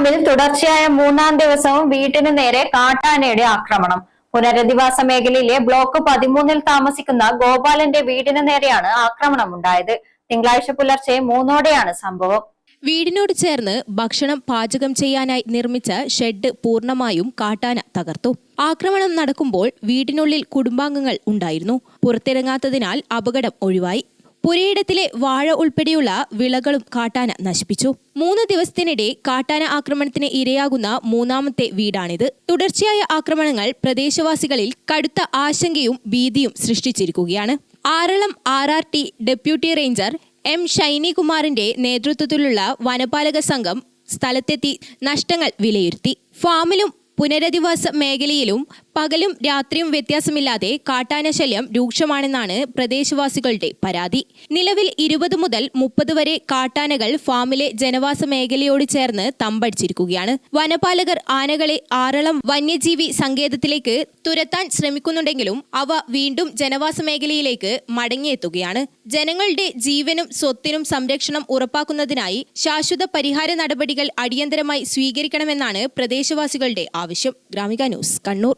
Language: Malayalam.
ഫാമിൽ തുടർച്ചയായ മൂന്നാം ദിവസവും വീട്ടിനു നേരെ കാട്ടാനയുടെ ആക്രമണം. പുനരധിവാസ മേഖലയിലെ ബ്ലോക്ക് 13-ൽ താമസിക്കുന്ന ഗോപാലന്റെ വീടിനു നേരെയാണ് ആക്രമണമുണ്ടായത്. തിങ്കളാഴ്ച പുലർച്ചെ 3-ഓടെയാണ് സംഭവം. വീടിനോട് ചേർന്ന് ഭക്ഷണം പാചകം ചെയ്യാനായി നിർമ്മിച്ച ഷെഡ് പൂർണ്ണമായും കാട്ടാന തകർത്തു. ആക്രമണം നടക്കുമ്പോൾ വീടിനുള്ളിൽ കുടുംബാംഗങ്ങൾ ഉണ്ടായിരുന്നു. പുറത്തിറങ്ങാത്തതിനാൽ അപകടം ഒഴിവായി. പുരയിടത്തിലെ വാഴ ഉൾപ്പെടെയുള്ള വിളകളും കാട്ടാന നശിപ്പിച്ചു. 3 ദിവസത്തിനിടെ കാട്ടാന ആക്രമണത്തിന് ഇരയാകുന്ന മൂന്നാമത്തെ വീടാണിത്. തുടർച്ചയായ ആക്രമണങ്ങൾ പ്രദേശവാസികളിൽ കടുത്ത ആശങ്കയും ഭീതിയും സൃഷ്ടിച്ചിരിക്കുകയാണ്. Aralam RRT deputy ranger M ഷൈനികുമാറിന്റെ നേതൃത്വത്തിലുള്ള വനപാലക സംഘം സ്ഥലത്തെത്തി നഷ്ടങ്ങൾ വിലയിരുത്തി. ഫാമിലും പുനരധിവാസ മേഖലയിലും പകലും രാത്രിയും വ്യത്യാസമില്ലാതെ കാട്ടാന ശല്യം രൂക്ഷമാണെന്നാണ് പ്രദേശവാസികളുടെ പരാതി. നിലവിൽ 20 മുതൽ 30 വരെ കാട്ടാനകൾ ഫാമിലെ ജനവാസ മേഖലയോട് ചേർന്ന് തമ്പടിച്ചിരിക്കുകയാണ്. വനപാലകർ ആനകളെ ആറളം വന്യജീവി സങ്കേതത്തിലേക്ക് തുരത്താൻ ശ്രമിക്കുന്നുണ്ടെങ്കിലും അവ വീണ്ടും ജനവാസ മേഖലയിലേക്ക് മടങ്ങിയെത്തുകയാണ്. ജനങ്ങളുടെ ജീവനും സ്വത്തിനും സംരക്ഷണം ഉറപ്പാക്കുന്നതിനായി ശാശ്വത പരിഹാര നടപടികൾ അടിയന്തരമായി സ്വീകരിക്കണമെന്നാണ് പ്രദേശവാസികളുടെ ആവശ്യം. ഗ്രാമിക ന്യൂസ്, കണ്ണൂർ.